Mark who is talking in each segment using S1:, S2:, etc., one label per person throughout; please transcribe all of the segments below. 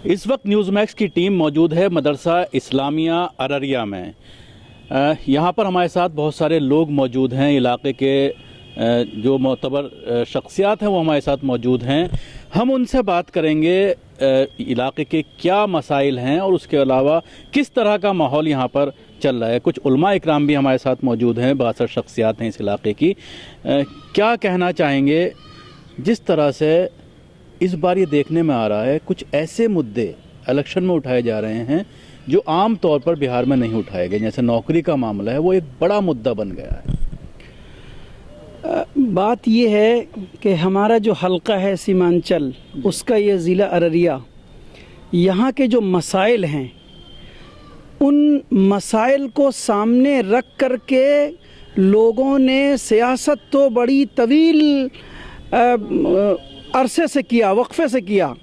S1: इस वक्त news max की टीम मौजूद है मदरसा इस्लामिया अररिया में। यहाँ पर हमारे साथ बहुत सारे लोग मौजूद हैं, इलाके के जो मोतबर शख्सियात हैं वो हमारे साथ मौजूद हैं। हम उनसे बात करेंगे इलाके के क्या मसाइल हैं और उसके अलावा किस तरह का माहौल यहाँ पर चल रहा है। कुछ उलमा इकराम भी हमारे साथ मौजूद हैं, बासर शख्सियात हैं इस इलाके की। क्या कहना चाहेंगे जिस तरह से इस बार ये देखने में आ रहा है कुछ ऐसे मुद्दे इलेक्शन में उठाए जा रहे हैं जो आम तौर पर बिहार में नहीं उठाए गए, जैसे नौकरी का मामला है वो एक बड़ा मुद्दा बन गया है।
S2: बात ये है कि हमारा जो हल्का है सीमांचल, उसका ये ज़िला अररिया, यहाँ के जो मसाइल हैं उन मसाइल को सामने रख कर के लोगों ने सियासत तो बड़ी तवील अरसे से किया, वक्फे से किया,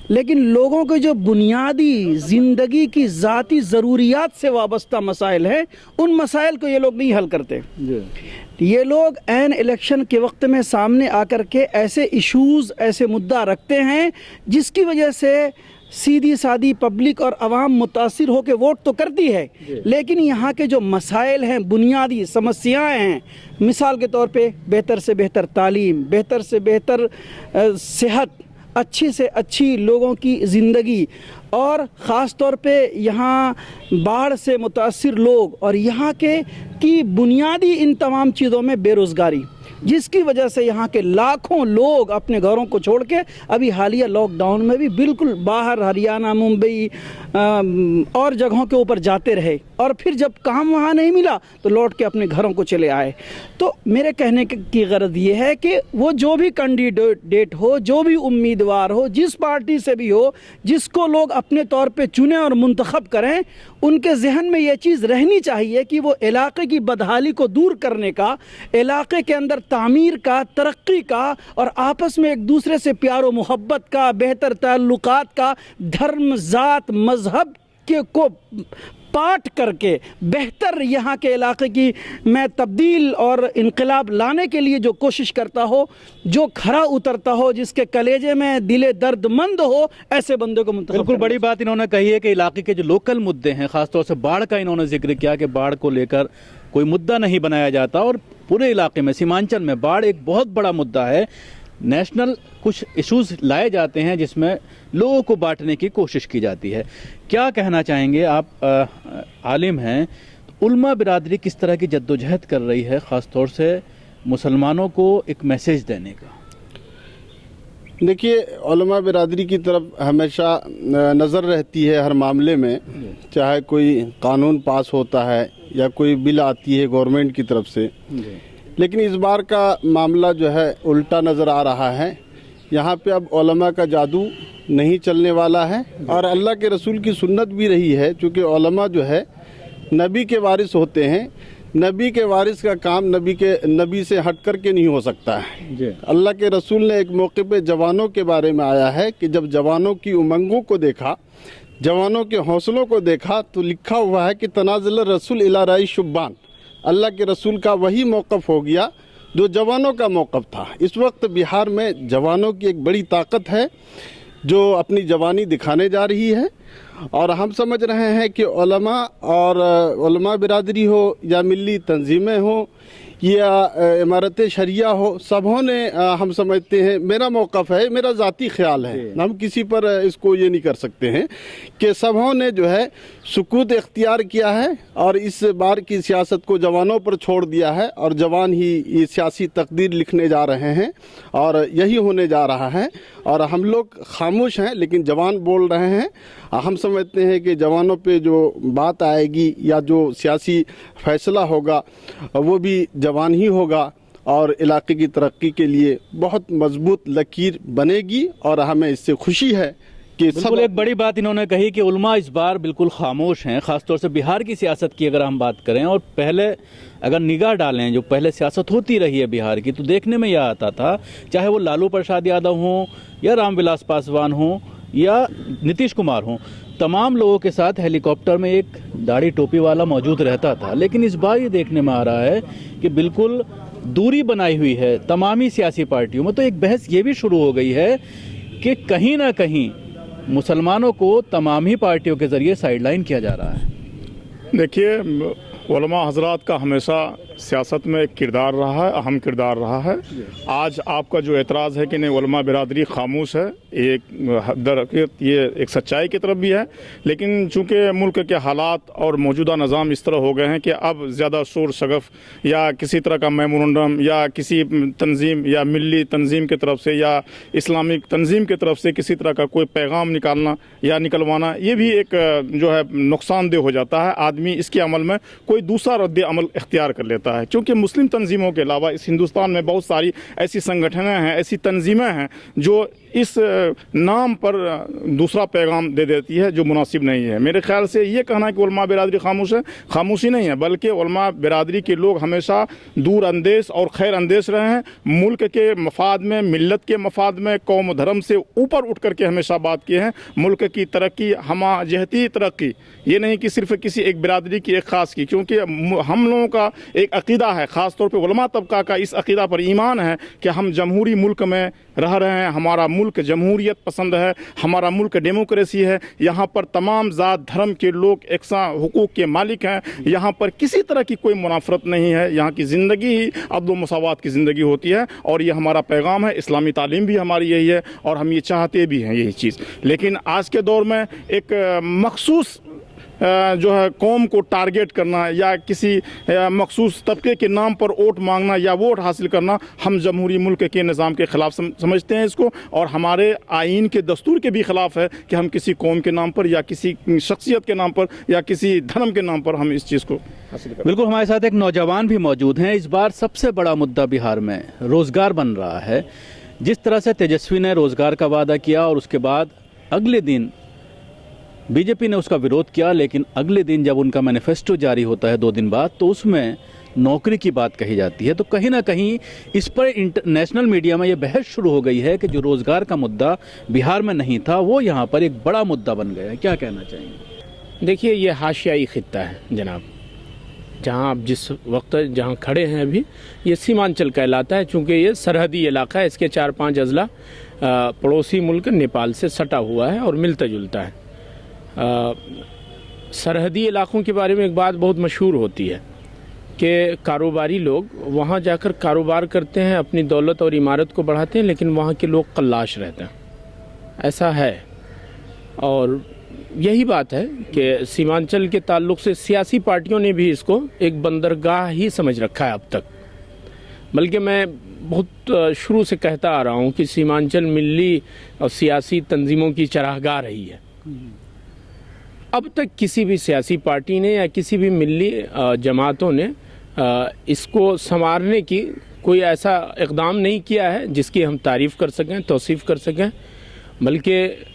S2: लेकिन लोगों के जो बुनियादी ज़िंदगी की ज़ाती ज़रूरियात से वाबस्ता मसाइल हैं उन मसाइल को ये लोग नहीं हल करते। ये लोग ऐन इलेक्शन के वक्त में सामने आकर के ऐसे इश्यूज़, ऐसे मुद्दा रखते हैं जिसकी वजह से सीधी सादी पब्लिक और आवाम मुतासिर होकर वोट तो करती है, लेकिन यहाँ के जो मसाइल हैं, बुनियादी समस्याएं हैं, मिसाल के तौर पे बेहतर से बेहतर तालीम, बेहतर से बेहतर सेहत, अच्छी से अच्छी लोगों की ज़िंदगी, और ख़ास तौर पे यहाँ बाढ़ से मुतासिर लोग और यहाँ के की बुनियादी इन तमाम चीज़ों में बेरोज़गारी, जिसकी वजह से यहाँ के लाखों लोग अपने घरों को छोड़ के अभी हालिया लॉकडाउन में भी बिल्कुल बाहर हरियाणा, मुंबई और जगहों के ऊपर जाते रहे, और फिर जब काम वहाँ नहीं मिला तो लौट के अपने घरों को चले आए। तो मेरे कहने की गरज ये है कि वो जो भी कैंडिडेट हो, जो भी उम्मीदवार हो, जिस पार्टी से भी हो, जिसको लोग अपने तौर पे चुने और मुंतखब करें, उनके जहन में ये चीज़ रहनी चाहिए कि वो इलाके की बदहाली को दूर करने का, इलाके के अंदर तामीर का, तरक्की का और आपस में एक दूसरे से प्यार और मोहब्बत का, बेहतर ताल्लुकात का, धर्म, ज़ात, मज़हब के को पाट करके बेहतर यहाँ के इलाके की मैं तब्दील और इनकलाब लाने के लिए जो कोशिश करता हो, जो खरा उतरता हो, जिसके कलेजे में दिले दर्दमंद हो, ऐसे बंदे को मुंतखब।
S1: बिल्कुल बड़ी बात इन्होंने कही है कि इलाके के जो लोकल मुद्दे हैं, ख़ासतौर से बाढ़ का इन्होंने जिक्र किया कि बाढ़ को लेकर कोई मुद्दा नहीं बनाया जाता, और पूरे इलाके में सीमांचल में बाढ़ एक बहुत बड़ा मुद्दा है। नेशनल कुछ इश्यूज लाए जाते हैं जिसमें लोगों को बांटने की कोशिश की जाती है। क्या कहना चाहेंगे आप आलिम हैं, उल्मा बिरादरी किस तरह की जद्दोजहद कर रही है ख़ास तौर से मुसलमानों को एक मैसेज देने का?
S3: देखिए, उलमा बिरादरी की तरफ हमेशा नज़र रहती है हर मामले में, चाहे कोई कानून पास होता है या कोई बिल आती है गवर्नमेंट की तरफ से, लेकिन इस बार का मामला जो है उल्टा नज़र आ रहा है। यहाँ पे अब उलमा का जादू नहीं चलने वाला है, और अल्लाह के रसूल की सुन्नत भी रही है, चूँकि उलमा जो है नबी के वारिस होते हैं। नबी के वारिस का काम नबी से हट कर के नहीं हो सकता है। अल्लाह के रसूल ने एक मौके पे जवानों के बारे में आया है कि जब जवानों की उमंगों को देखा, जवानों के हौसलों को देखा, तो लिखा हुआ है कि तनाज़ल रसूल इला राई शुब्बान, अल्लाह के रसूल का वही मौक़िफ़ हो गया जो जवानों का मौक़िफ़ था। इस वक्त बिहार में जवानों की एक बड़ी ताकत है जो अपनी जवानी दिखाने जा रही है, और हम समझ रहे हैं कि उलमा और उलमा बिरादरी हो या मिली तंजीमें हो या इमारत शरिया हो, सबों ने हम समझते हैं, मेरा मौक़िफ़ है, मेरा ज़ाती ख्याल है, हम किसी पर इसको ये नहीं कर सकते हैं कि सबों ने जो है सुकूत इख्तियार किया है और इस बार की सियासत को जवानों पर छोड़ दिया है, और जवान ही ये सियासी तकदीर लिखने जा रहे हैं और यही होने जा रहा है। और हम लोग खामोश हैं लेकिन जवान बोल रहे हैं। हम समझते हैं कि जवानों पे जो बात आएगी या जो सियासी फैसला होगा वो भी जवान ही होगा, और इलाके की तरक्की के लिए बहुत मजबूत लकीर बनेगी, और हमें इससे खुशी है कि
S1: बिल्कुल एक बड़ी बात इन्होंने कही कि उलमा इस बार बिल्कुल खामोश हैं, ख़ासतौर से बिहार की सियासत की अगर हम बात करें, और पहले अगर निगाह डालें जो पहले सियासत होती रही है बिहार की, तो देखने में यह आता था, चाहे वो लालू प्रसाद यादव हों या रामविलास पासवान हों या नीतीश कुमार हों, तमाम लोगों के साथ हेलीकॉप्टर में एक दाढ़ी टोपी वाला मौजूद रहता था। लेकिन इस बार ये देखने में आ रहा है कि बिल्कुल दूरी बनाई हुई है तमामी सियासी पार्टियों में। तो एक बहस ये भी शुरू हो गई है कि कहीं ना कहीं मुसलमानों को तमाम ही पार्टियों के ज़रिए साइडलाइन किया जा रहा है।
S4: देखिए, उलमा हजरात का हमेशा सियासत में एक किरदार रहा है, अहम किरदार रहा है। आज आपका जो एतराज़ है कि नहीं उलमा बिरादरी खामोश है, एक दरअसल ये एक सच्चाई की तरफ भी है, लेकिन चूँकि मुल्क के हालात और मौजूदा निज़ाम इस तरह हो गए हैं कि अब ज़्यादा शोर शगफ या किसी तरह का मेमोरेंडम या किसी तंजीम या मिली तंजीम की तरफ से या इस्लामिक तंजीम की तरफ से किसी तरह का कोई पैगाम निकालना या निकलवाना, ये भी एक जो है नुकसानदेह हो जाता है। आदमी इसके अमल में कोई दूसरा रद्द अमल इख्तियार कर लेता है, क्योंकि मुस्लिम तंजीमों के अलावा इस हिंदुस्तान में बहुत सारी ऐसी संगठनें हैं, ऐसी तंजीमें हैं जो इस नाम पर दूसरा पैगाम दे देती है जो मुनासिब नहीं है। मेरे ख्याल से ये कहना कि उलमा बिरादरी खामोश है, खामोशी नहीं है, बल्कि उलमा बिरादरी के लोग हमेशा दूर अंदेश और खैर अंदेश रहे हैं। मुल्क के मफाद में, मिल्लत के मफाद में, कौम धर्म से ऊपर उठ करके हमेशा बात किए हैं। मुल्क की तरक्की, हमाजहती तरक्की, ये नहीं कि सिर्फ किसी एक बिरादरी की, एक ख़ास की, क्योंकि हम लोगों का एक अक़ीदा है, ख़ास तौर पर उलमा तबका का इस अक़ीदा पर ईमान है कि हम जमहूरी मुल्क में रह रहे हैं, हमारा मुल्क जमहूरियत पसंद है, हमारा मुल्क डेमोक्रेसी है, यहाँ पर तमाम ज़ात धर्म के लोग एकसा हुकूक के मालिक हैं, यहाँ पर किसी तरह की कोई मुनाफरत नहीं है, यहाँ की ज़िंदगी ही अदल मसावत की ज़िंदगी होती है और ये हमारा पैगाम है। इस्लामी तालीम भी हमारी यही है और हम ये चाहते भी हैं यही चीज़। लेकिन आज के दौर में एक मखसूस जो है कौम को टारगेट करना या किसी मखसूस तबके के नाम पर वोट मांगना या वोट हासिल करना, हम जमहूरी मुल्क के निज़ाम के ख़िलाफ़ समझते हैं इसको, और हमारे आइन के दस्तूर के भी ख़िलाफ़ है कि हम किसी कौम के नाम पर या किसी शख्सियत के नाम पर या किसी धर्म के नाम पर हम इस चीज़ को हासिल करें।
S1: बिल्कुल, हमारे साथ एक नौजवान भी मौजूद हैं। इस बार सबसे बड़ा मुद्दा बिहार में रोज़गार बन रहा है। जिस तरह से तेजस्वी ने रोज़गार का वादा किया और उसके बाद अगले दिन बीजेपी ने उसका विरोध किया, लेकिन अगले दिन जब उनका मैनिफेस्टो जारी होता है 2 दिन बाद, तो उसमें नौकरी की बात कही जाती है। तो कहीं ना कहीं इस पर इंटरनेशनल मीडिया में ये बहस शुरू हो गई है कि जो रोज़गार का मुद्दा बिहार में नहीं था वो यहाँ पर एक बड़ा मुद्दा बन गया है। क्या कहना चाहेंगे?
S5: देखिए, ये हाशियाई खित्ता है जनाब, जहाँ आप जिस वक्त जहाँ खड़े हैं अभी, ये सीमांचल कहलाता है। चूँकि ये सरहदी इलाका है, इसके 4-5 अजला पड़ोसी मुल्क नेपाल से सटा हुआ है और मिलता जुलता है। सरहदी इलाकों के बारे में एक बात बहुत मशहूर होती है कि कारोबारी लोग वहाँ जाकर कारोबार करते हैं, अपनी दौलत और इमारत को बढ़ाते हैं, लेकिन वहाँ के लोग कल्लाश रहते हैं। ऐसा है, और यही बात है कि सीमांचल के ताल्लुक़ से सियासी पार्टियों ने भी इसको एक बंदरगाह ही समझ रखा है अब तक। बल्कि मैं बहुत शुरू से कहता आ रहा हूँ कि सीमांचल मिली और सियासी तंजीमों की चरागाह रही है। अब तक किसी भी सियासी पार्टी ने या किसी भी मिली जमातों ने इसको संवारने की कोई ऐसा इक़दाम नहीं किया है जिसकी हम तारीफ़ कर सकें, तौसीफ़ कर सकें। बल्कि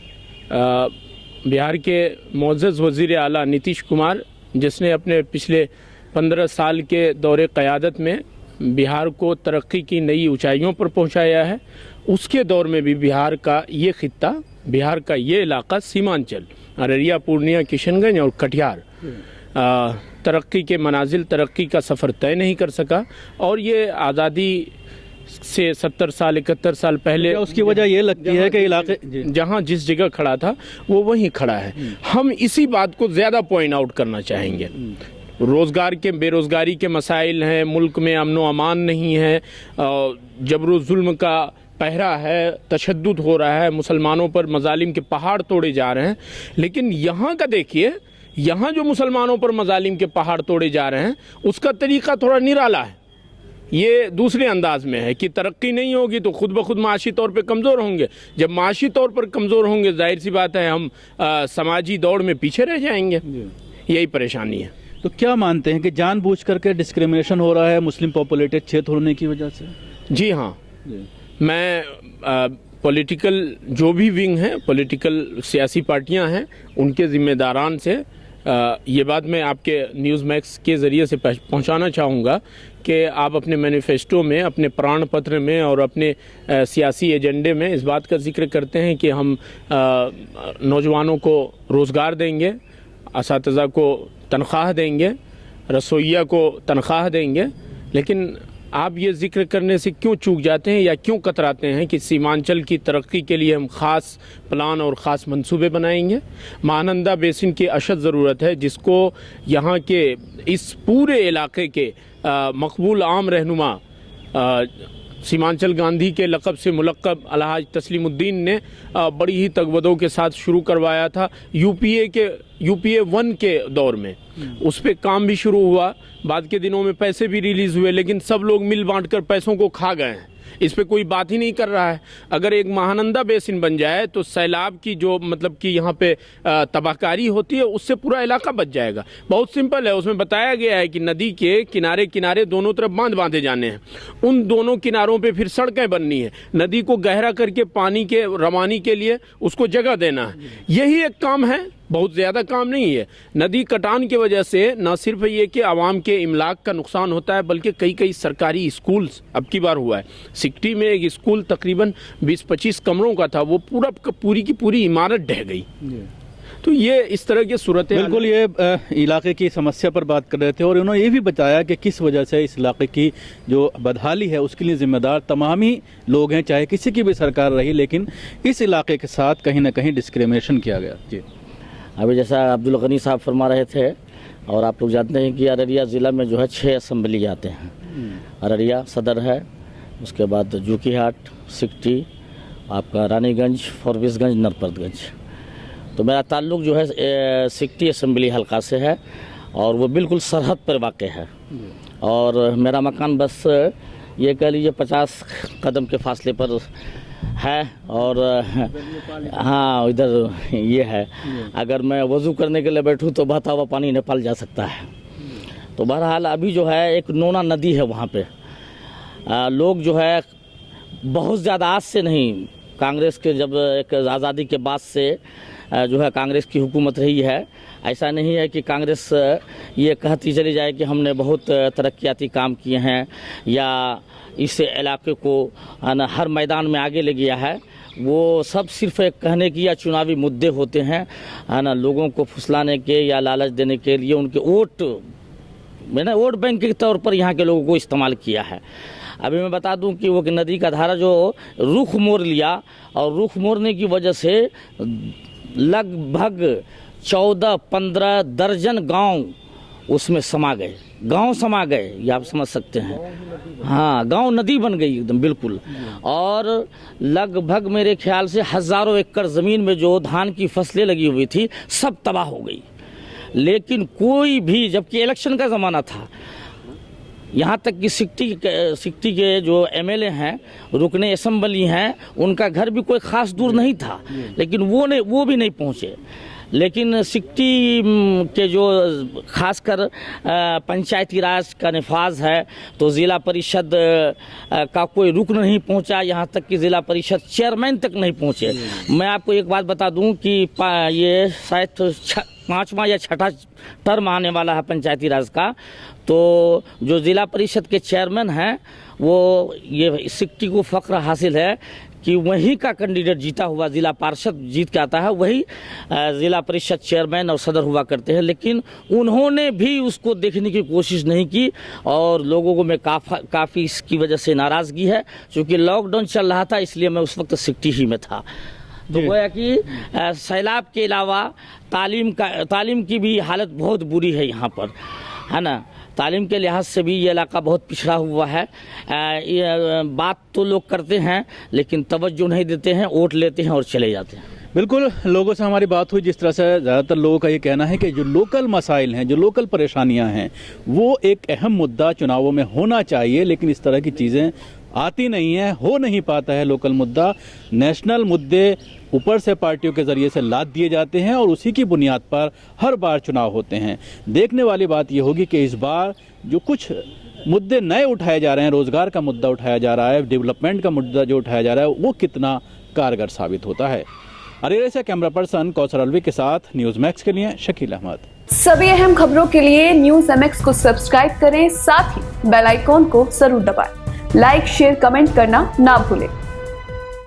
S5: बिहार के मुअज़्ज़ज़ वज़ीर आला नीतीश कुमार, जिसने अपने पिछले 15 साल के दौरे क़यादत में बिहार को तरक्की की नई ऊंचाइयों पर पहुंचाया है, उसके दौर में भी बिहार का ये खित्ता, बिहार का ये इलाका सीमांचल, अररिया, पूर्णिया, किशनगंज और कटिहार तरक्की के मनाजिल, तरक्की का सफ़र तय नहीं कर सका। और ये आज़ादी से 70 साल 71 साल पहले,
S1: उसकी वजह ये लगती है कि इलाके
S5: जहाँ जिस जगह खड़ा था वो वहीं खड़ा है। हम इसी बात को ज़्यादा पॉइंट आउट करना चाहेंगे। रोज़गार के, बेरोज़गारी के मसाइल हैं, मुल्क में अमन व अमान नहीं है, जबर जुल्म का पहरा है, तशद्दुद हो रहा है, मुसलमानों पर मजालिम के पहाड़ तोड़े जा रहे हैं। लेकिन यहाँ का देखिए, यहाँ जो मुसलमानों पर मजालिम के पहाड़ तोड़े जा रहे हैं उसका तरीक़ा थोड़ा निराला है। ये दूसरे अंदाज में है कि तरक्की नहीं होगी तो खुद ब खुद माशी तौर पे कमज़ोर होंगे। जब माशी तौर पर कमज़ोर होंगे, जाहिर सी बात है हम समाजी दौड़ में पीछे रह जाएंगे। यही परेशानी है।
S1: तो क्या मानते हैं कि जानबूझ करके डिस्क्रिमिनेशन हो रहा है मुस्लिम पॉपुलेटेड क्षेत्र होने की वजह से?
S5: जी हाँ, मैं पॉलिटिकल जो भी विंग हैं, पॉलिटिकल सियासी पार्टियां हैं, उनके ज़िम्मेदारान से ये बात मैं आपके न्यूज़ मैक्स के ज़रिए से पहुंचाना चाहूँगा कि आप अपने मैनिफेस्टो में, अपने प्राण पत्र में और अपने सियासी एजेंडे में इस बात का जिक्र करते हैं कि हम नौजवानों को रोज़गार देंगे, असातिज़ा को तनख्वाह देंगे, रसोइया को तनख्वाह देंगे। लेकिन آپ یہ ذکر کرنے سے کیوں چوک جاتے ہیں یا کیوں کتراتے ہیں کہ سیمانچل کی ترقی کے لیے ہم خاص پلان اور خاص منصوبے بنائیں گے؟ مہانندا بیسن کی اشد ضرورت ہے، جس کو یہاں کے اس پورے علاقے کے مقبول عام رہنما سیمانچل گاندھی کے لقب سے ملقب الحاج تسلیم الدین نے بڑی ہی تگودوں کے ساتھ شروع کروایا تھا یو پی اے 1 کے دور میں۔ اس پہ کام بھی شروع ہوا، بعد کے دنوں میں پیسے بھی ریلیز ہوئے، لیکن سب لوگ مل بانٹ کر پیسوں کو کھا گئے ہیں، اس پہ کوئی بات ہی نہیں کر رہا ہے۔ اگر ایک مہانندا بیسن بن جائے تو سیلاب کی جو مطلب کہ یہاں پہ تباہ کاری ہوتی ہے اس سے پورا علاقہ بچ جائے گا۔ بہت سمپل ہے، اس میں بتایا گیا ہے کہ ندی کے کنارے دونوں طرف باندھ باندھے جانے ہیں، ان دونوں کناروں پہ پھر سڑکیں بننی ہے، ندی کو گہرا کر کے پانی کے روانی کے لیے اس کو جگہ دینا ہے، یہی ایک کام ہے، بہت زیادہ کام نہیں ہے۔ ندی کٹان کی وجہ سے نہ صرف یہ کہ عوام کے املاک کا نقصان ہوتا ہے، بلکہ کئی سرکاری اسکولز اب کی بار ہوا ہے۔ سکٹی میں ایک اسکول تقریباً 20-25 کمروں کا تھا، وہ پوری کی پوری عمارت ڈھہ گئی۔ تو یہ اس طرح کی صورت
S1: بالکل یہ علاقے کی سمسیا پر بات کر رہے تھے، اور انہوں نے یہ بھی بتایا کہ کس وجہ سے اس علاقے کی جو بدحالی ہے اس کے لیے ذمہ دار تمام ہی لوگ ہیں، چاہے کسی کی بھی سرکار رہی، لیکن اس علاقے کے ساتھ کہیں نہ کہیں ڈسکریمنیشن کیا گیا۔ جی
S6: ابھی جیسا عبدالغنی صاحب فرما رہے تھے، اور آپ لوگ جانتے ہیں کہ ارریہ ضلع میں جو ہے 6 اسمبلی آتے ہیں۔ ارریہ صدر ہے، اس کے بعد جوکی ہاٹ، سکٹی، آپ کا رانی گنج، فورویس گنج، نرپت گنج۔ تو میرا تعلق جو ہے سکٹی اسمبلی حلقہ سے ہے، اور وہ بالکل سرحد پر واقع ہے، اور میرا مکان بس یہ کہہ لیجیے 50 قدم کے فاصلے پر ہے، اور ہاں ادھر یہ ہے، اگر میں وضو کرنے کے لیے بیٹھوں تو بہتا ہوا پانی نیپال جا سکتا ہے۔ تو بہرحال ابھی جو ہے ایک نونا ندی ہے وہاں پہ، لوگ جو ہے بہت زیادہ آج سے نہیں، کانگریس کے جب ایک آزادی کے بعد سے جو ہے کانگریس کی حکومت رہی ہے، ایسا نہیں ہے کہ کانگریس یہ کہتی چلی جائے کہ ہم نے بہت ترقیاتی کام کیے ہیں یا اس علاقے کو ہر میدان میں آگے لے گیا ہے۔ وہ سب صرف ایک کہنے کی یا چناوی مدعے ہوتے ہیں نا، لوگوں کو پھسلانے کے یا لالچ دینے کے لیے ان کے ووٹ بینک کے طور پر یہاں کے لوگوں کو استعمال کیا ہے۔ ابھی میں بتا دوں کہ وہ ندی کا دھارا جو رخ موڑ لیا، اور رخ موڑنے کی وجہ سے لگ بھگ 14-15 درجن گاؤں اس میں سما گئے، یہ آپ سمجھ سکتے ہیں۔ ہاں، گاؤں ندی بن گئی ایک دم بالکل، اور لگ بھگ میرے خیال سے ہزاروں ایکڑ زمین میں جو دھان کی فصلیں لگی ہوئی تھی سب تباہ ہو گئی۔ لیکن کوئی بھی، جبکہ الیکشن کا زمانہ تھا، یہاں تک کہ سکٹی کے جو ایم ایل اے ہیں، رکن اسمبلی ہیں، ان کا گھر بھی کوئی خاص دور نہیں تھا، لیکن وہ بھی نہیں پہنچے۔ لیکن سکٹی کے جو خاص کر پنچایتی راج کا نفاذ ہے، تو ضلع پریشد کا کوئی رکن نہیں پہنچا، یہاں تک کہ ضلع پریشد چیئرمین تک نہیں پہنچے۔ میں آپ کو ایک بات بتا دوں کہ یہ شاید 5واں یا 6واں ٹرم آنے والا ہے پنچایتی راج کا، تو جو ضلع پریشد کے چیئرمین ہیں، وہ یہ سکٹی کو فخر حاصل ہے کہ وہیں کا کینڈیڈیٹ جیتا ہوا ضلع پارشد جیت کے آتا ہے، وہی ضلع پریشد چیئرمین اور صدر ہوا کرتے ہیں۔ لیکن انہوں نے بھی اس کو دیکھنے کی کوشش نہیں کی، اور لوگوں کو میں کافی اس کی وجہ سے ناراضگی ہے، چونکہ لاک ڈاؤن چل رہا تھا، اس لیے میں اس وقت سکٹی ہی میں تھا۔ تو گویا کہ سیلاب کے علاوہ تعلیم کی بھی حالت بہت بری ہے یہاں پر، ہے نا۔ تعلیم کے لحاظ سے بھی یہ علاقہ بہت پچھڑا ہوا ہے۔ بات تو لوگ کرتے ہیں لیکن توجہ نہیں دیتے ہیں، ووٹ لیتے ہیں اور چلے جاتے ہیں۔
S1: بالکل، لوگوں سے ہماری بات ہوئی، جس طرح سے زیادہ تر لوگوں کا یہ کہنا ہے کہ جو لوکل مسائل ہیں، جو لوکل پریشانیاں ہیں، وہ ایک اہم مدعا چناؤں میں ہونا چاہیے، لیکن اس طرح کی چیزیں آتی نہیں ہیں، ہو نہیں پاتا ہے لوکل مدعا۔ نیشنل مدعے اوپر سے پارٹیوں کے ذریعے سے لاد دیے جاتے ہیں، اور اسی کی بنیاد پر ہر بار چناؤ ہوتے ہیں۔ دیکھنے والی بات یہ ہوگی کہ اس بار جو کچھ مدعے نئے اٹھائے جا رہے ہیں، روزگار کا مدعا اٹھایا جا رہا ہے، ڈیولپمنٹ کا مدعا جو اٹھایا جا رہا ہے، وہ کتنا کارگر ثابت ہوتا ہے۔ اریرے سے کیمرہ پرسن کوثر الوی کے ساتھ نیوز میکس کے لیے شکیل احمد۔
S7: سبھی اہم خبروں کے لیے نیوز MX کو سبسکرائب کریں، ساتھ ہی بیل آئیکن کو ضرور دبائیں۔ لائک، شیئر، کمنٹ کرنا نہ بھولیں۔